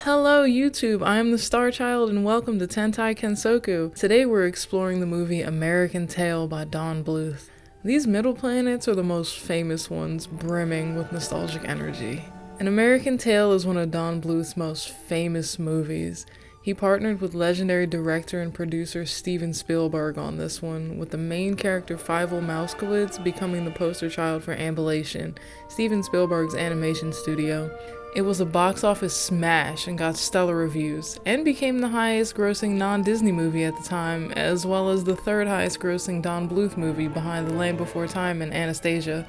Hello YouTube, I am the StarChild and welcome to Tentai Kensoku. Today we're exploring the movie American Tail by Don Bluth. These middle planets are the most famous ones, brimming with nostalgic energy. An American Tail is one of Don Bluth's most famous movies. He partnered with legendary director and producer Steven Spielberg on this one, with the main character Fievel Mousekewitz becoming the poster child for Ambulation, Steven Spielberg's animation studio. It was a box office smash and got stellar reviews, and became the highest grossing non-Disney movie at the time, as well as the third highest grossing Don Bluth movie behind The Land Before Time and Anastasia.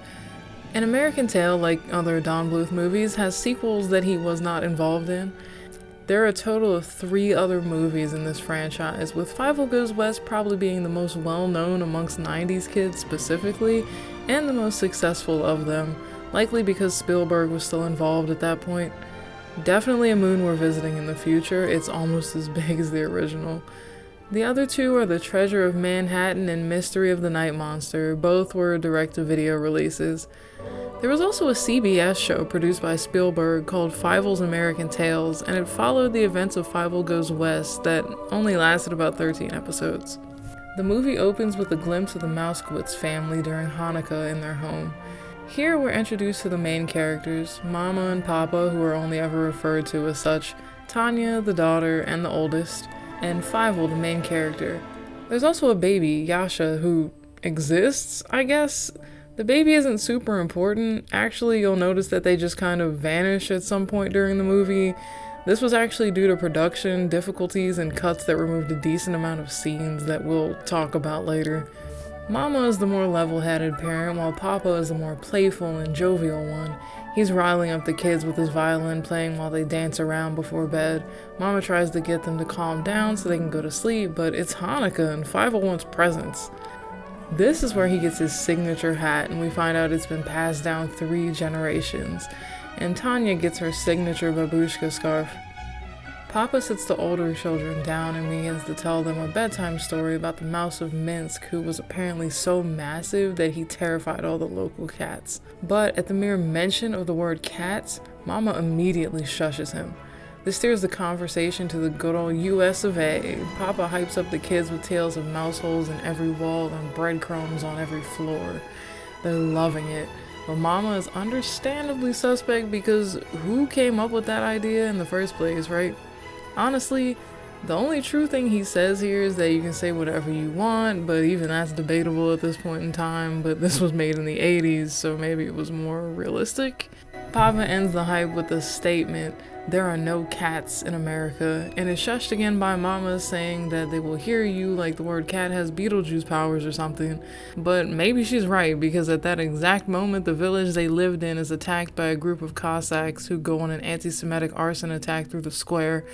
An American Tail, like other Don Bluth movies, has sequels that he was not involved in. There are a total of 3 other movies in this franchise, with Fievel Goes West probably being the most well-known amongst 90s kids specifically, and the most successful of them. Likely because Spielberg was still involved at that point. Definitely a moon we're visiting in the future, it's almost as big as the original. The other 2 are The Treasure of Manhattan and Mystery of the Night Monster, both were direct-to-video releases. There was also a CBS show produced by Spielberg called Fievel's American Tales, and it followed the events of Fievel Goes West that only lasted about 13 episodes. The movie opens with a glimpse of the Mousekewitz family during Hanukkah in their home. Here we're introduced to the main characters, Mama and Papa, who are only ever referred to as such, Tanya, the daughter and the oldest, and Fievel, the main character. There's also a baby, Yasha, who exists, I guess? The baby isn't super important. Actually, you'll notice that they just kind of vanish at some point during the movie. This was actually due to production difficulties and cuts that removed a decent amount of scenes that we'll talk about later. Mama is the more level-headed parent, while Papa is the more playful and jovial one. He's riling up the kids with his violin playing while they dance around before bed. Mama tries to get them to calm down so they can go to sleep, but it's Hanukkah and Fievel wants presents. This is where he gets his signature hat, and we find out it's been passed down 3 generations. And Tanya gets her signature babushka scarf. Papa sits the older children down and begins to tell them a bedtime story about the mouse of Minsk, who was apparently so massive that he terrified all the local cats. But at the mere mention of the word cats, Mama immediately shushes him. This steers the conversation to the good old US of A. Papa hypes up the kids with tales of mouse holes in every wall and breadcrumbs on every floor. They're loving it. But Mama is understandably suspect because who came up with that idea in the first place, right? Honestly, the only true thing he says here is that you can say whatever you want, but even that's debatable at this point in time, but this was made in the 80s, so maybe it was more realistic. Papa ends the hype with a statement, "There are no cats in America," and is shushed again by Mama saying that they will hear you like the word cat has Beetlejuice powers or something. But maybe she's right, because at that exact moment the village they lived in is attacked by a group of Cossacks who go on an anti-Semitic arson attack through the square.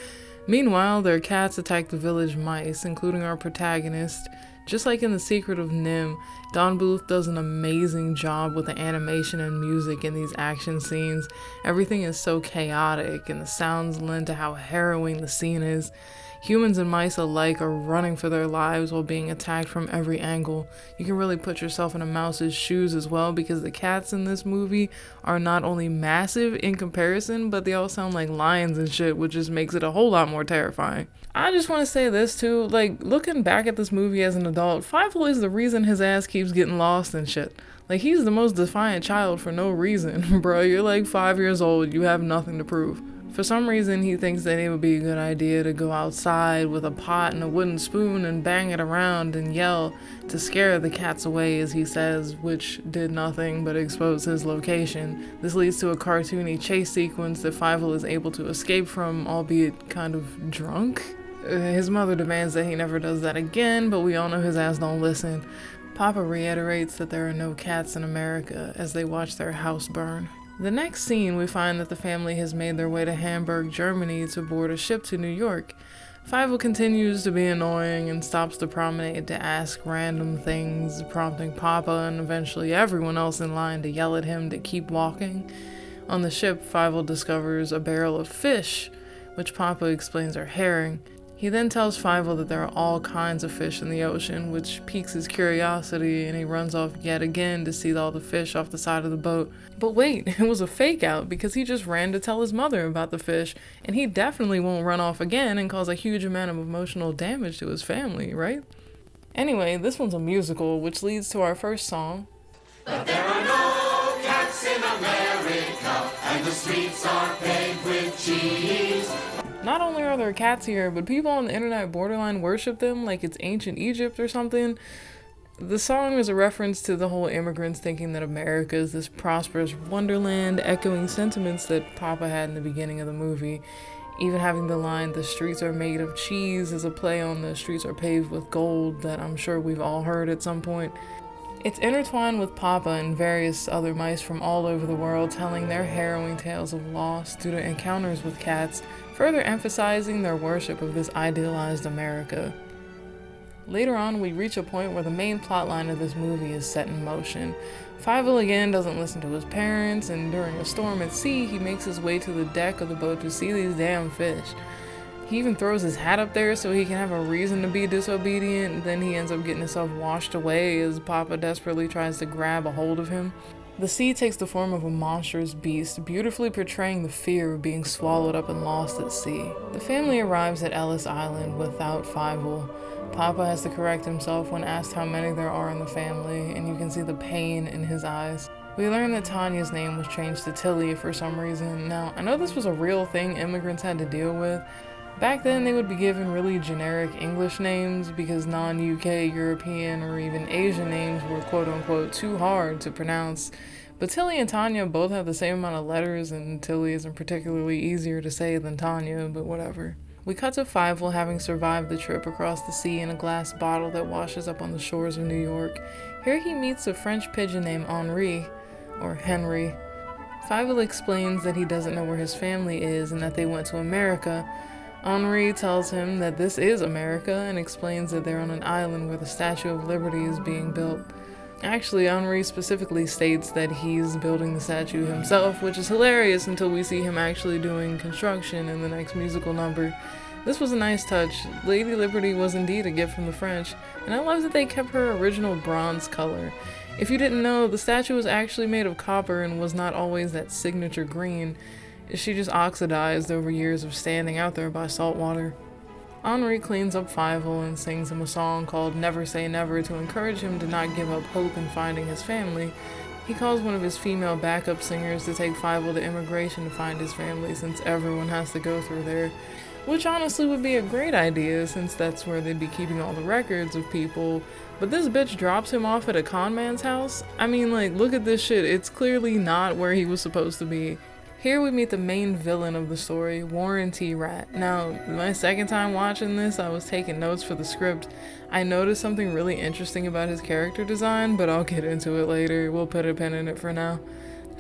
Meanwhile, their cats attack the village mice, including our protagonist. Just like in The Secret of Nim, Don Bluth does an amazing job with the animation and music in these action scenes. Everything is so chaotic, and the sounds lend to how harrowing the scene is. Humans and mice alike are running for their lives while being attacked from every angle. You can really put yourself in a mouse's shoes as well, because the cats in this movie are not only massive in comparison, but they all sound like lions and shit, which just makes it a whole lot more terrifying. I just want to say this too, like, looking back at this movie as an adult, Fievel is the reason his ass keeps getting lost and shit. Like, he's the most defiant child for no reason. Bro, you're like 5 years old, you have nothing to prove. For some reason, he thinks that it would be a good idea to go outside with a pot and a wooden spoon and bang it around and yell to scare the cats away, as he says, which did nothing but expose his location. This leads to a cartoony chase sequence that Fievel is able to escape from, albeit kind of drunk. His mother demands that he never does that again, but we all know his ass don't listen. Papa reiterates that there are no cats in America as they watch their house burn. The next scene, we find that the family has made their way to Hamburg, Germany to board a ship to New York. Fievel continues to be annoying and stops the promenade to ask random things, prompting Papa and eventually everyone else in line to yell at him to keep walking. On the ship, Fievel discovers a barrel of fish, which Papa explains are herring. He then tells Fievel that there are all kinds of fish in the ocean, which piques his curiosity, and he runs off yet again to see all the fish off the side of the boat. But wait, it was a fake out because he just ran to tell his mother about the fish, and he definitely won't run off again and cause a huge amount of emotional damage to his family, right? Anyway, this one's a musical, which leads to our first song. But there are no cats in America, and the streets are paved with cheese. Not only are there cats here, but people on the internet borderline worship them like it's ancient Egypt or something. The song is a reference to the whole immigrants thinking that America is this prosperous wonderland, echoing sentiments that Papa had in the beginning of the movie. Even having the line, "the streets are made of cheese," is a play on "the streets are paved with gold" that I'm sure we've all heard at some point. It's intertwined with Papa and various other mice from all over the world telling their harrowing tales of loss due to encounters with cats, further emphasizing their worship of this idealized America. Later on, we reach a point where the main plotline of this movie is set in motion. Fievel again doesn't listen to his parents, and during a storm at sea, he makes his way to the deck of the boat to see these damn fish. He even throws his hat up there so he can have a reason to be disobedient, then he ends up getting himself washed away as Papa desperately tries to grab a hold of him. The sea takes the form of a monstrous beast, beautifully portraying the fear of being swallowed up and lost at sea. The family arrives at Ellis Island without Fievel. Papa has to correct himself when asked how many there are in the family, and you can see the pain in his eyes. We learn that Tanya's name was changed to Tilly for some reason. Now, I know this was a real thing immigrants had to deal with. Back then, they would be given really generic English names because non-UK, European, or even Asian names were quote-unquote too hard to pronounce. But Tilly and Tanya both have the same amount of letters, and Tilly isn't particularly easier to say than Tanya, but whatever. We cut to Fievel having survived the trip across the sea in a glass bottle that washes up on the shores of New York. Here he meets a French pigeon named Henri, or Henry. Fievel explains that he doesn't know where his family is and that they went to America. Henri tells him that this is America and explains that they're on an island where the Statue of Liberty is being built. Actually, Henri specifically states that he's building the statue himself, which is hilarious until we see him actually doing construction in the next musical number. This was a nice touch. Lady Liberty was indeed a gift from the French, and I love that they kept her original bronze color. If you didn't know, the statue was actually made of copper and was not always that signature green. She just oxidized over years of standing out there by salt water. Henri cleans up Fievel and sings him a song called Never Say Never to encourage him to not give up hope in finding his family. He calls one of his female backup singers to take Fievel to immigration to find his family since everyone has to go through there. Which honestly would be a great idea since that's where they'd be keeping all the records of people. But this bitch drops him off at a con man's house? I mean, like, look at this shit. It's clearly not where he was supposed to be. Here we meet the main villain of the story, Warren T. Rat. Now, my second time watching this, I was taking notes for the script. I noticed something really interesting about his character design, but I'll get into it later. We'll put a pin in it for now.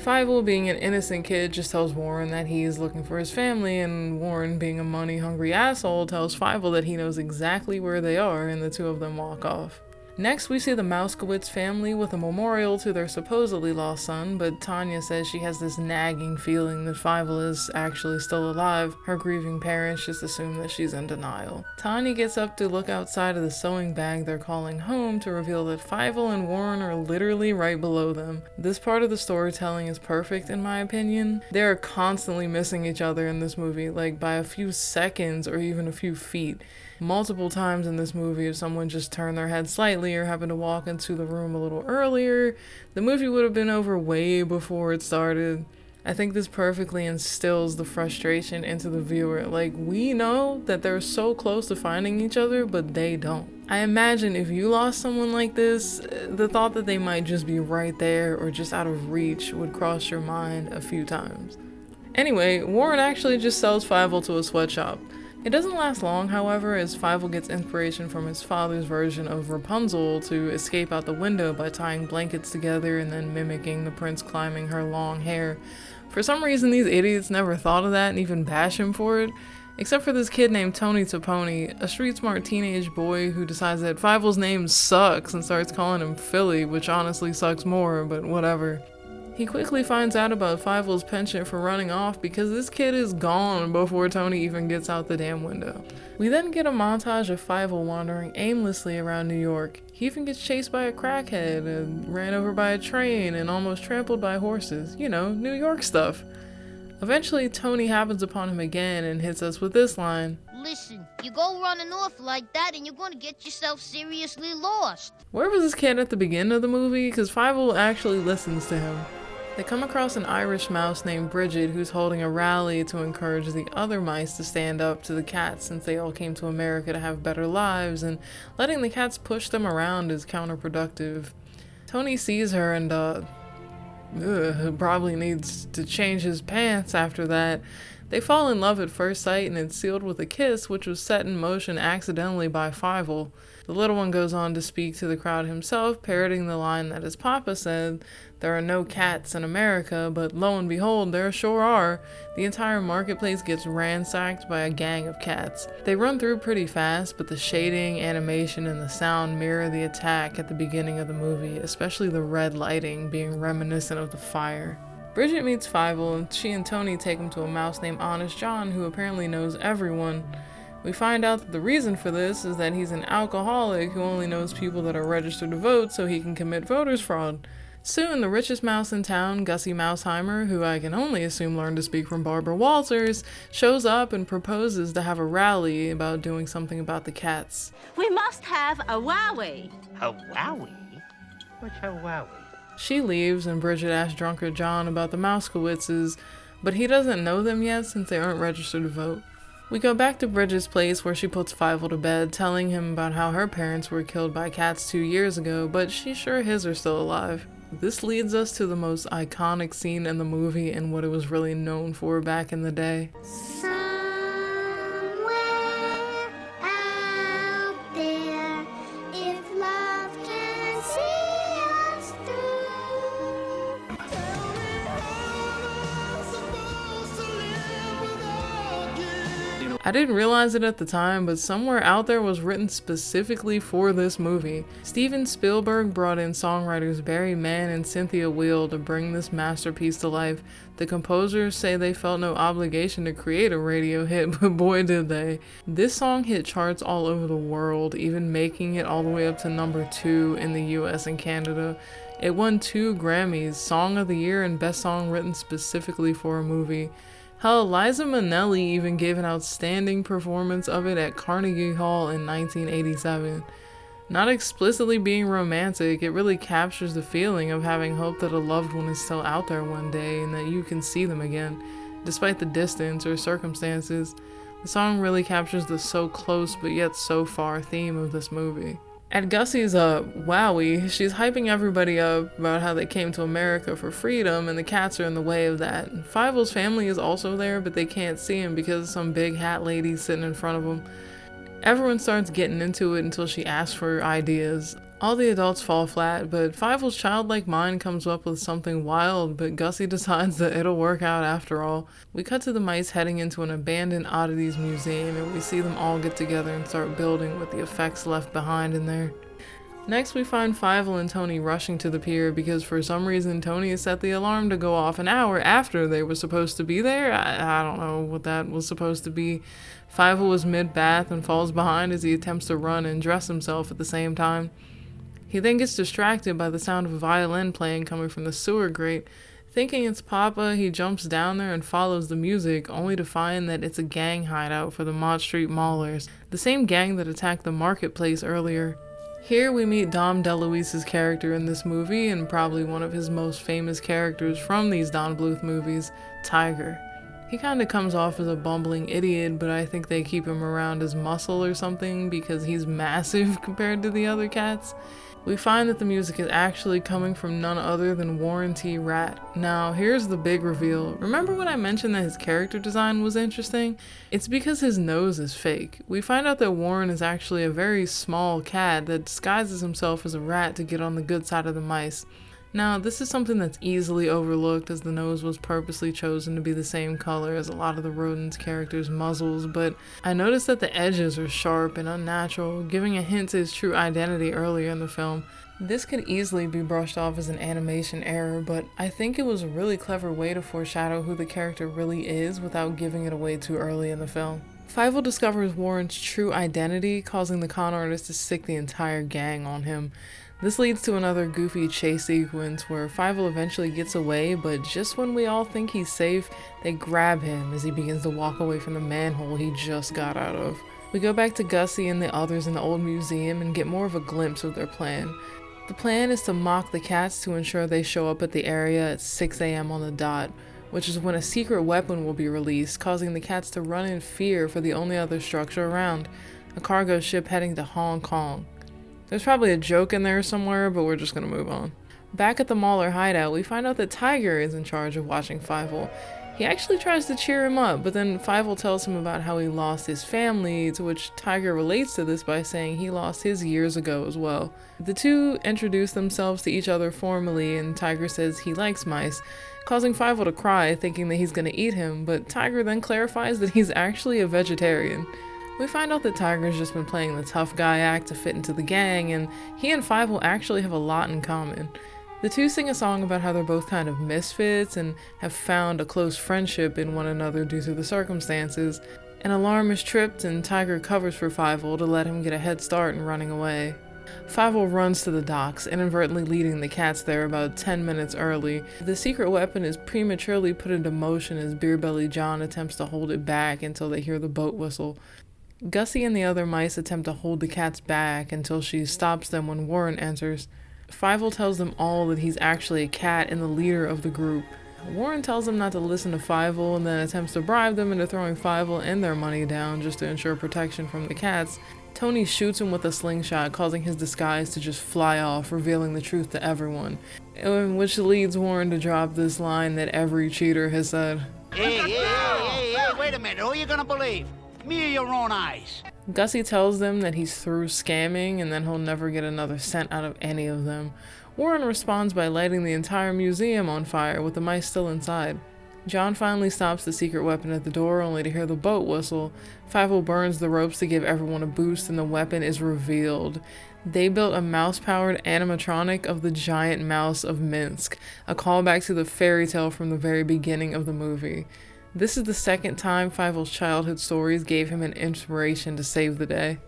Fievel, being an innocent kid, just tells Warren that he is looking for his family, and Warren, being a money-hungry asshole, tells Fievel that he knows exactly where they are, and the two of them walk off. Next, we see the Mousekewitz family with a memorial to their supposedly lost son, but Tanya says she has this nagging feeling that Fievel is actually still alive. Her grieving parents just assume that she's in denial. Tanya gets up to look outside of the sewing bag they're calling home to reveal that Fievel and Warren are literally right below them. This part of the storytelling is perfect in my opinion. They are constantly missing each other in this movie, like by a few seconds or even a few feet. Multiple times in this movie, if someone just turned their head slightly or happened to walk into the room a little earlier, the movie would have been over way before it started. I think this perfectly instills the frustration into the viewer. Like, we know that they're so close to finding each other, but they don't. I imagine if you lost someone like this, the thought that they might just be right there or just out of reach would cross your mind a few times. Anyway, Warren actually just sells Fievel to a sweatshop. It doesn't last long, however, as Fievel gets inspiration from his father's version of Rapunzel to escape out the window by tying blankets together and then mimicking the prince climbing her long hair. For some reason, these idiots never thought of that and even bash him for it, except for this kid named Tony Toponi, a street-smart teenage boy who decides that Fievel's name sucks and starts calling him Philly, which honestly sucks more, but whatever. He quickly finds out about Fievel's penchant for running off because this kid is gone before Tony even gets out the damn window. We then get a montage of Fievel wandering aimlessly around New York. He even gets chased by a crackhead and ran over by a train and almost trampled by horses. You know, New York stuff. Eventually, Tony happens upon him again and hits us with this line. Listen, you go running off like that and you're gonna get yourself seriously lost. Where was this kid at the beginning of the movie? Because Fievel actually listens to him. They come across an Irish mouse named Bridget who's holding a rally to encourage the other mice to stand up to the cats since they all came to America to have better lives, and letting the cats push them around is counterproductive. Tony sees her and probably needs to change his pants after that. They fall in love at first sight and it's sealed with a kiss, which was set in motion accidentally by Fievel. The little one goes on to speak to the crowd himself, parroting the line that his papa said, "There are no cats in America," but lo and behold, there sure are. The entire marketplace gets ransacked by a gang of cats. They run through pretty fast, but the shading, animation, and the sound mirror the attack at the beginning of the movie, especially the red lighting being reminiscent of the fire. Bridget meets Fievel, and she and Tony take him to a mouse named Honest John, who apparently knows everyone. We find out that the reason for this is that he's an alcoholic who only knows people that are registered to vote so he can commit voters fraud. Soon, the richest mouse in town, Gussie Mouseheimer, who I can only assume learned to speak from Barbara Walters, shows up and proposes to have a rally about doing something about the cats. We must have a wowie. A wowie? What's a wowie? She leaves and Bridget asks Drunkard John about the Mousekewitzes, but he doesn't know them yet since they aren't registered to vote. We go back to Bridget's place where she puts Fievel to bed, telling him about how her parents were killed by cats 2 years ago, but she's sure his are still alive. This leads us to the most iconic scene in the movie and what it was really known for back in the day. Somewhere out there, if love can see us through. I didn't realize it at the time, but Somewhere Out There was written specifically for this movie. Steven Spielberg brought in songwriters Barry Mann and Cynthia Weil to bring this masterpiece to life. The composers say they felt no obligation to create a radio hit, but boy did they. This song hit charts all over the world, even making it all the way up to #2 in the US and Canada. It won 2 Grammys, Song of the Year and Best Song Written specifically for a movie. Hell, Liza Minnelli even gave an outstanding performance of it at Carnegie Hall in 1987. Not explicitly being romantic, it really captures the feeling of having hope that a loved one is still out there one day and that you can see them again, despite the distance or circumstances. The song really captures the so close but yet so far theme of this movie. At Gussie's wowie, she's hyping everybody up about how they came to America for freedom and the cats are in the way of that. Fievel's family is also there, but they can't see him because of some big hat lady sitting in front of him. Everyone starts getting into it until she asks for ideas. All the adults fall flat, but Fievel's childlike mind comes up with something wild, but Gussie decides that it'll work out after all. We cut to the mice heading into an abandoned oddities museum, and we see them all get together and start building with the effects left behind in there. Next, we find Fievel and Tony rushing to the pier because for some reason Tony has set the alarm to go off an hour after they were supposed to be there. I don't know what that was supposed to be. Fievel was mid-bath and falls behind as he attempts to run and dress himself at the same time. He then gets distracted by the sound of a violin playing coming from the sewer grate. Thinking it's Papa, he jumps down there and follows the music, only to find that it's a gang hideout for the Mott Street Maulers, the same gang that attacked the marketplace earlier. Here we meet Dom DeLuise's character in this movie, and probably one of his most famous characters from these Don Bluth movies, Tiger. He kinda comes off as a bumbling idiot, but I think they keep him around as muscle or something because he's massive compared to the other cats. We find that the music is actually coming from none other than Warren T. Rat. Now, here's the big reveal. Remember when I mentioned that his character design was interesting? It's because his nose is fake. We find out that Warren is actually a very small cat that disguises himself as a rat to get on the good side of the mice. Now, this is something that's easily overlooked as the nose was purposely chosen to be the same color as a lot of the rodents' characters' muzzles, but I noticed that the edges are sharp and unnatural, giving a hint to his true identity earlier in the film. This could easily be brushed off as an animation error, but I think it was a really clever way to foreshadow who the character really is without giving it away too early in the film. Fievel discovers Warren's true identity, causing the con artist to sick the entire gang on him. This leads to another goofy chase sequence where Fievel eventually gets away, but just when we all think he's safe, they grab him as he begins to walk away from the manhole he just got out of. We go back to Gussie and the others in the old museum and get more of a glimpse of their plan. The plan is to mock the cats to ensure they show up at the area at 6 a.m. on the dot, which is when a secret weapon will be released, causing the cats to run in fear for the only other structure around, a cargo ship heading to Hong Kong. There's probably a joke in there somewhere, but we're just gonna move on. Back at the Mauler hideout, we find out that Tiger is in charge of watching Fievel. He actually tries to cheer him up, but then Fievel tells him about how he lost his family, to which Tiger relates to this by saying he lost his years ago as well. The two introduce themselves to each other formally, and Tiger says he likes mice, causing Fievel to cry, thinking that he's gonna eat him, but Tiger then clarifies that he's actually a vegetarian. We find out that Tiger's just been playing the tough guy act to fit into the gang, and he and Fievel actually have a lot in common. The two sing a song about how they're both kind of misfits and have found a close friendship in one another due to the circumstances. An alarm is tripped and Tiger covers for Fievel to let him get a head start in running away. Fievel runs to the docks, inadvertently leading the cats there about 10 minutes early. The secret weapon is prematurely put into motion as Beerbelly John attempts to hold it back until they hear the boat whistle. Gussie and the other mice attempt to hold the cats back until she stops them when Warren enters. Fievel tells them all that he's actually a cat and the leader of the group. Warren tells them not to listen to Fievel and then attempts to bribe them into throwing Fievel and their money down just to ensure protection from the cats. Tony shoots him with a slingshot, causing his disguise to just fly off, revealing the truth to everyone. Which leads Warren to drop this line that every cheater has said. Hey, wait a minute. Who are you gonna believe? Me or your own eyes? Gussie tells them that he's through scamming and then he'll never get another cent out of any of them. Warren responds by lighting the entire museum on fire with the mice still inside. John finally stops the secret weapon at the door only to hear the boat whistle. Fievel burns the ropes to give everyone a boost and the weapon is revealed. They built a mouse-powered animatronic of the giant mouse of Minsk, a callback to the fairy tale from the very beginning of the movie. This is the second time Fievel's childhood stories gave him an inspiration to save the day.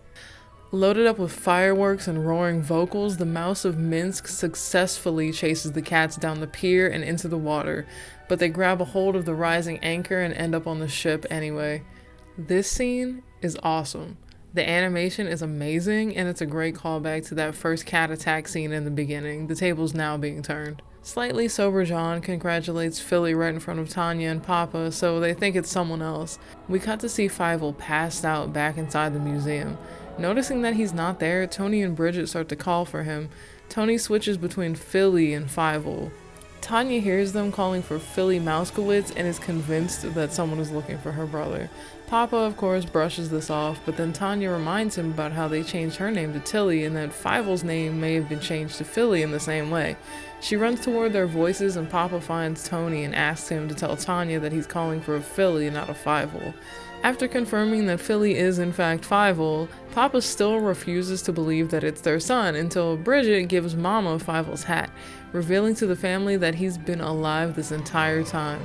Loaded up with fireworks and roaring vocals, the Mouse of Minsk successfully chases the cats down the pier and into the water, but they grab a hold of the rising anchor and end up on the ship anyway. This scene is awesome. The animation is amazing, and it's a great callback to that first cat attack scene in the beginning, the tables now being turned. Slightly sober John congratulates Philly right in front of Tanya and Papa, so they think it's someone else. We cut to see Fievel passed out back inside the museum. Noticing that he's not there, Tony and Bridget start to call for him. Tony switches between Philly and Fievel. Tanya hears them calling for Philly Mousekewitz and is convinced that someone is looking for her brother. Papa, of course, brushes this off, but then Tanya reminds him about how they changed her name to Tilly and that Fievel's name may have been changed to Philly in the same way. She runs toward their voices and Papa finds Tony and asks him to tell Tanya that he's calling for a Philly, not a Fievel. After confirming that Philly is in fact Fievel, Papa still refuses to believe that it's their son until Bridget gives Mama Fievel's hat, revealing to the family that he's been alive this entire time.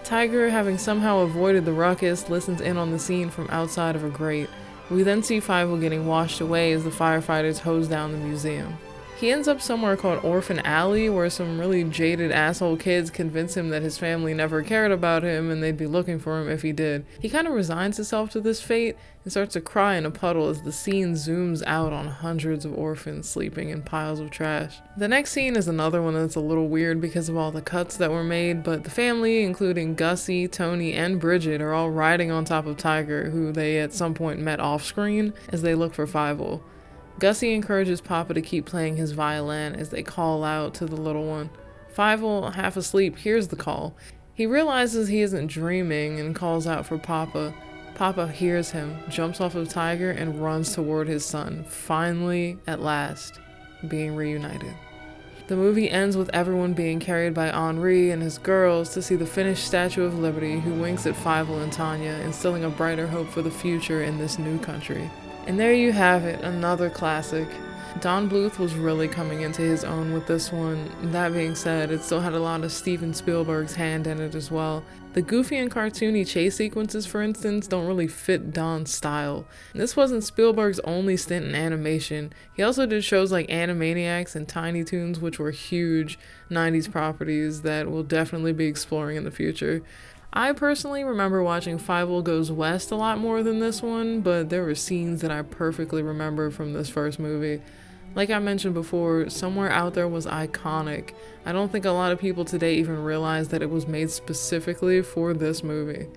Tiger, having somehow avoided the ruckus, listens in on the scene from outside of a grate. We then see Fievel getting washed away as the firefighters hose down the museum. He ends up somewhere called Orphan Alley, where some really jaded asshole kids convince him that his family never cared about him and they'd be looking for him if he did. He kind of resigns himself to this fate and starts to cry in a puddle as the scene zooms out on hundreds of orphans sleeping in piles of trash. The next scene is another one that's a little weird because of all the cuts that were made, but the family, including Gussie, Tony, and Bridget, are all riding on top of Tiger, who they at some point met off-screen, as they look for Fievel. Gussie encourages Papa to keep playing his violin as they call out to the little one. Fievel, half asleep, hears the call. He realizes he isn't dreaming and calls out for Papa. Papa hears him, jumps off of Tiger, and runs toward his son, finally, at last, being reunited. The movie ends with everyone being carried by Henri and his girls to see the finished Statue of Liberty, who winks at Fievel and Tanya, instilling a brighter hope for the future in this new country. And there you have it, another classic. Don Bluth was really coming into his own with this one. That being said, it still had a lot of Steven Spielberg's hand in it as well. The goofy and cartoony chase sequences, for instance, don't really fit Don's style. This wasn't Spielberg's only stint in animation. He also did shows like Animaniacs and Tiny Toons, which were huge 90s properties that we'll definitely be exploring in the future. I personally remember watching Fievel Goes West a lot more than this one, but there were scenes that I perfectly remember from this first movie. Like I mentioned before, Somewhere Out There was iconic. I don't think a lot of people today even realize that it was made specifically for this movie.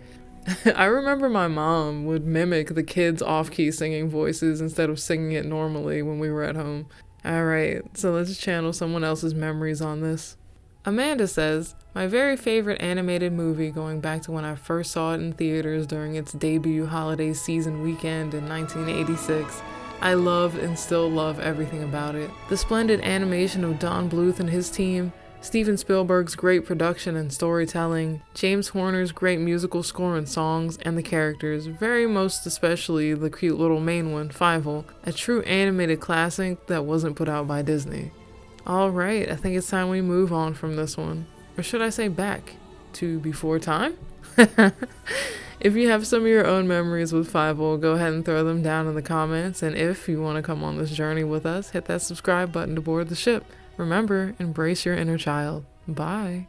I remember my mom would mimic the kids' off-key singing voices instead of singing it normally when we were at home. Alright, so let's channel someone else's memories on this. Amanda says, my very favorite animated movie going back to when I first saw it in theaters during its debut holiday season weekend in 1986. I loved and still love everything about it. The splendid animation of Don Bluth and his team, Steven Spielberg's great production and storytelling, James Horner's great musical score and songs, and the characters, very most especially the cute little main one, Fievel, a true animated classic that wasn't put out by Disney. Alright, I think it's time we move on from this one. Or should I say back to before time? If you have some of your own memories with Fievel, go ahead and throw them down in the comments, and if you want to come on this journey with us, hit that subscribe button to board the ship. Remember, embrace your inner child. Bye!